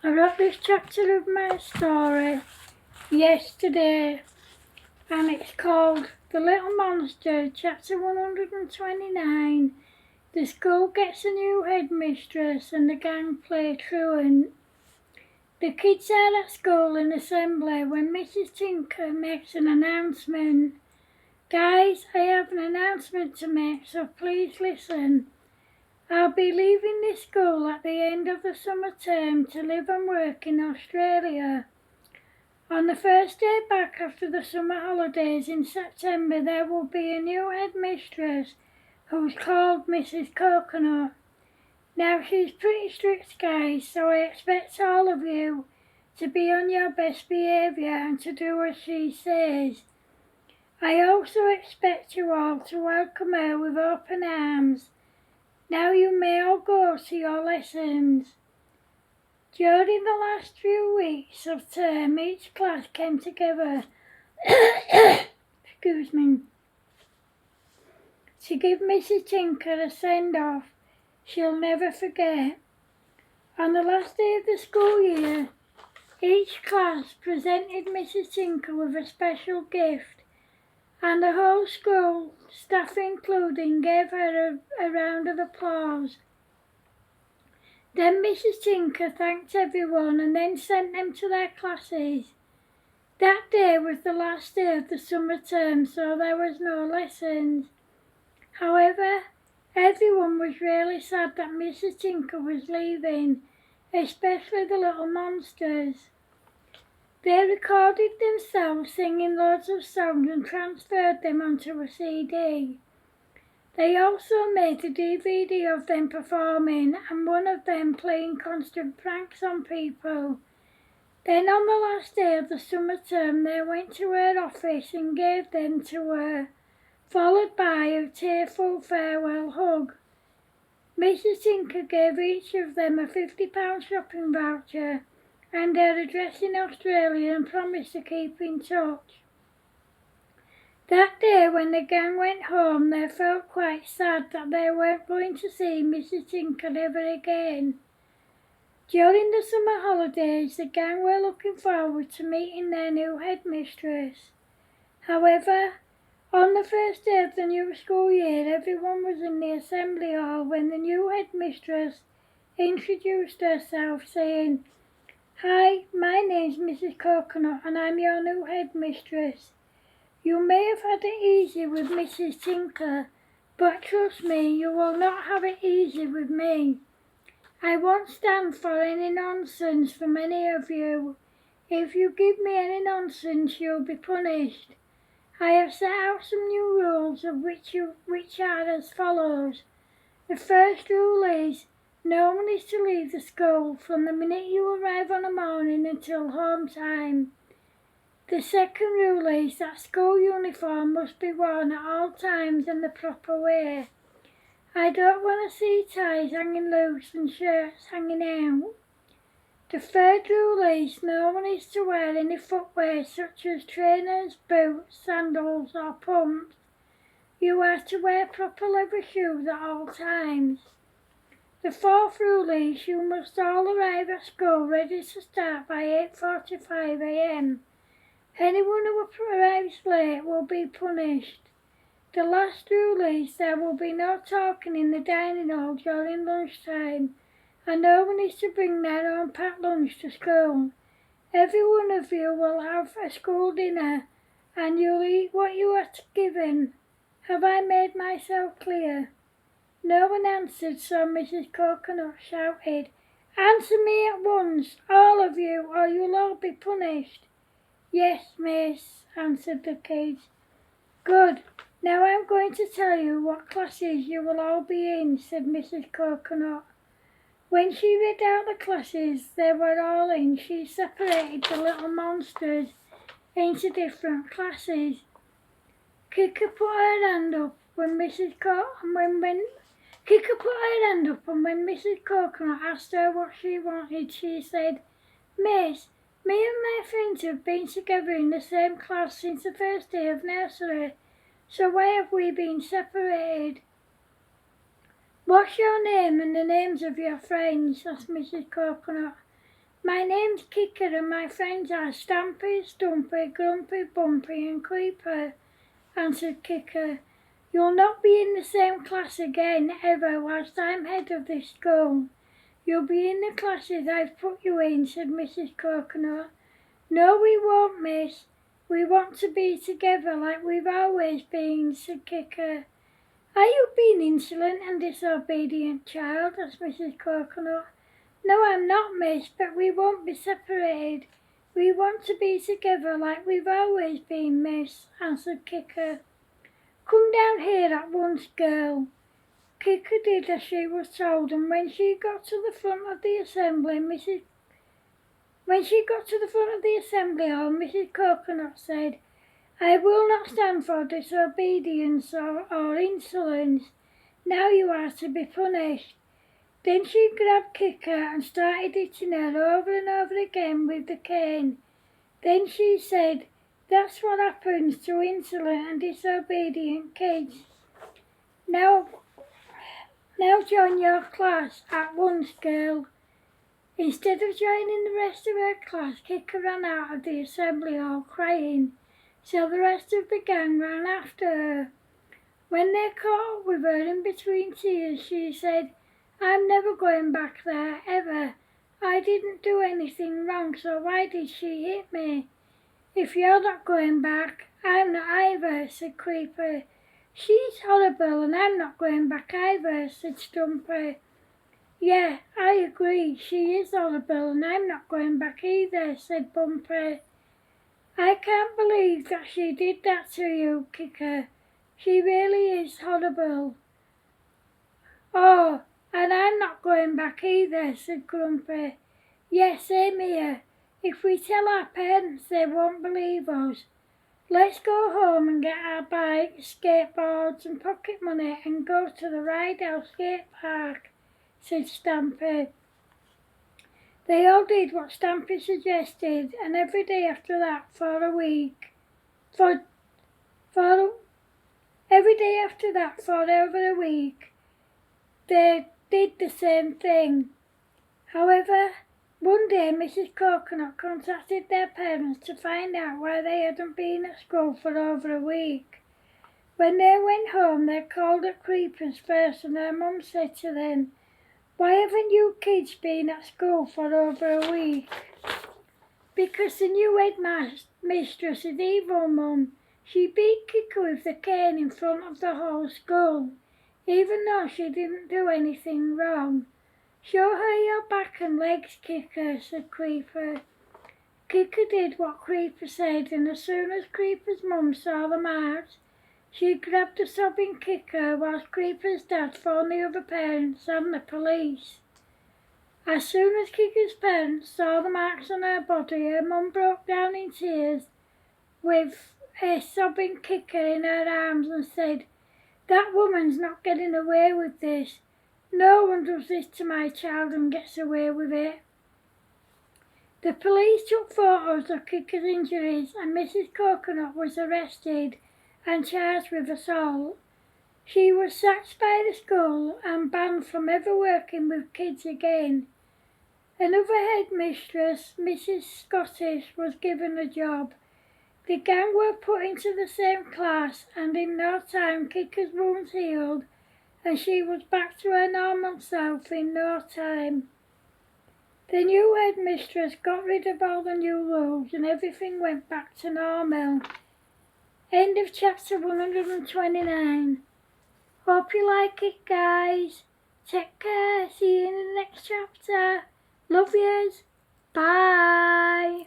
I wrote this chapter of my story yesterday, and it's called The Little Monster, chapter 129. The school gets a new headmistress and the gang play truant. The kids are at school in assembly when Mrs. Tinker makes an announcement. Guys, I have an announcement to make, so please listen. I'll be leaving this school at the end of the summer term to live and work in Australia. On the first day back after the summer holidays in September, there will be a new headmistress who's called Mrs. Coconut. Now, she's pretty strict, guys, so I expect all of you to be on your best behaviour and to do as she says. I also expect you all to welcome her with open arms. Now you may all go to your lessons. During the last few weeks of term, each class came together excuse me, to give Mrs. Tinker a send-off she'll never forget. On the last day of the school year, each class presented Mrs. Tinker with a special gift, and the whole school, staff including, gave her a round of applause. Then Mrs. Tinker thanked everyone and then sent them to their classes. That day was the last day of the summer term, so there was no lessons. However, everyone was really sad that Mrs. Tinker was leaving, especially the little monsters. They recorded themselves singing loads of songs and transferred them onto a CD. They also made a DVD of them performing and one of them playing constant pranks on people. Then on the last day of the summer term, they went to her office and gave them to her, followed by a tearful farewell hug. Mrs. Tinker gave each of them a £50 shopping voucher and their address in Australia and promised to keep in touch. That day when the gang went home, they felt quite sad that they weren't going to see Mrs. Tinker ever again. During the summer holidays, the gang were looking forward to meeting their new headmistress. However, on the first day of the new school year, everyone was in the assembly hall when the new headmistress introduced herself, saying, "Hi, my name's Mrs. Coconut and I'm your new headmistress. You may have had it easy with Mrs. Tinker, but trust me, you will not have it easy with me. I won't stand for any nonsense from any of you. If you give me any nonsense, you'll be punished. I have set out some new rules of which are as follows. The first rule is, no one is to leave the school from the minute you arrive on a morning until home time. The second rule is that school uniform must be worn at all times in the proper way. I don't want to see ties hanging loose and shirts hanging out. The third rule is no one is to wear any footwear such as trainers, boots, sandals or pumps. You are to wear proper leather shoes at all times. The fourth rule is you must all arrive at school ready to start by 8:45 a.m. Anyone who arrives late will be punished. The last rule is there will be no talking in the dining hall during lunchtime, and no one is to bring their own packed lunch to school. Every one of you will have a school dinner, and you'll eat what you are given. Have I made myself clear?" No one answered, so Mrs. Coconut shouted, "Answer me at once, all of you, or you'll all be punished." "Yes, miss," answered the kids. "Good. Now I'm going to tell you what classes you will all be in," said Mrs. Coconut. When she read out the classes they were all in, she separated the little monsters into different classes. Kicker put her hand up when Mrs. Coconut asked her what she wanted, she said, "Miss, me and my friends have been together in the same class since the first day of nursery, so why have we been separated?" "What's your name and the names of your friends?" asked Mrs. Coconut. My name's Kicker and my friends are Stampy, Stumpy, Grumpy, Bumpy and Creeper, answered Kicker. You'll not be in the same class again ever whilst I'm head of this school. You'll be in the classes I've put you in, said Mrs. Coconut. No, we won't, miss. We want to be together like we've always been, said Kicker. Are you being insolent and disobedient, child? asked Mrs. Coconut. No, I'm not, miss, but we won't be separated. We want to be together like we've always been, miss, answered Kicker. Come down here at once, girl. Kicker did as she was told, and when she got to the front of the assembly hall, Mrs. Coconut said, I will not stand for disobedience or insolence. Now you are to be punished. Then she grabbed Kicker and started hitting her over and over again with the cane. Then she said, that's what happens to insolent and disobedient kids. Now join your class at once, girl. Instead of joining the rest of her class, Kicker ran out of the assembly hall crying, so the rest of the gang ran after her. When they caught up with her in between tears, she said, I'm never going back there, ever. I didn't do anything wrong, so why did she hit me? If you're not going back, I'm not either, said Creeper. She's horrible and I'm not going back either, said Stumpy. Yeah, I agree, she is horrible and I'm not going back either, said Bumpy. I can't believe that she did that to you, Kicker. She really is horrible. Oh, and I'm not going back either, said Grumpy. Yes, same here. If we tell our parents, they won't believe us. Let's go home and get our bikes, skateboards and pocket money and go to the Ride House skate park, said Stampy. They all did what Stampy suggested, and every day after that for over a week, they did the same thing. However, one day Mrs. Coconut contacted their parents to find out why they hadn't been at school for over a week. When they went home, they called at Creeper's first, and her mum said to them, why haven't you kids been at school for over a week? Because the new headmistress is evil, Mum. She beat Kicker with the cane in front of the whole school, even though she didn't do anything wrong. Show her your back and legs, Kicker, said Creeper. Kicker did what Creeper said, and as soon as Creeper's mum saw the marks, she grabbed a sobbing Kicker whilst Creeper's dad phoned the other parents and the police. As soon as Kicker's parents saw the marks on her body, her mum broke down in tears with a sobbing Kicker in her arms and said, that woman's not getting away with this. No one does this to my child and gets away with it. The police took photos of Kicker's injuries and Mrs. Coconut was arrested and charged with assault. She was sacked by the school and banned from ever working with kids again. Another headmistress, Mrs. Scottish, was given a job. The gang were put into the same class and in no time Kicker's wounds healed and she was back to her normal self in no time. The new headmistress got rid of all the new rules and everything went back to normal. End of chapter 129. Hope you like it, guys. Take care. See you in the next chapter. Love yous. Bye.